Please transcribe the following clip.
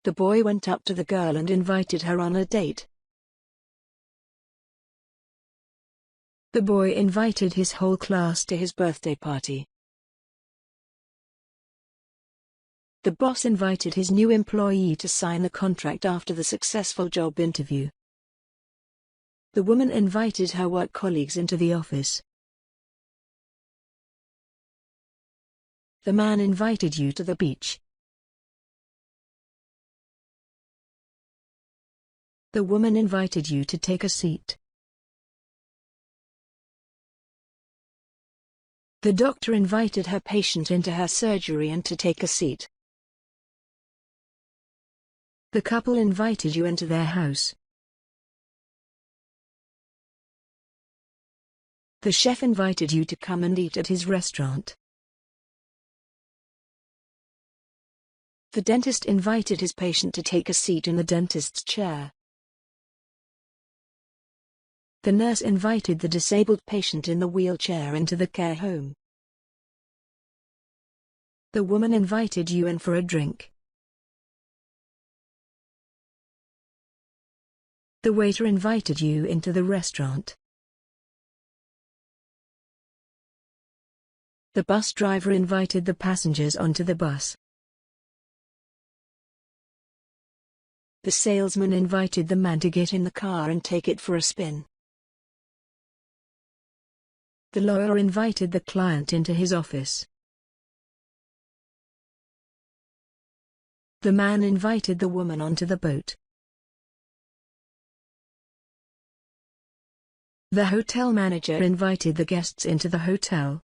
The boy went up to the girl and invited her on a date. The boy invited his whole class to his birthday party. The boss invited his new employee to sign the contract after the successful job interview. The woman invited her work colleagues into the office. The man invited you to the beach. The woman invited you to take a seat. The doctor invited her patient into her surgery and to take a seat. The couple invited you into their house. The chef invited you to come and eat at his restaurant. The dentist invited his patient to take a seat in the dentist's chair. The nurse invited the disabled patient in the wheelchair into the care home. The woman invited you in for a drink. The waiter invited you into the restaurant. The bus driver invited the passengers onto the bus. The salesman invited the man to get in the car and take it for a spin. The lawyer invited the client into his office. The man invited the woman onto the boat. The hotel manager invited the guests into the hotel.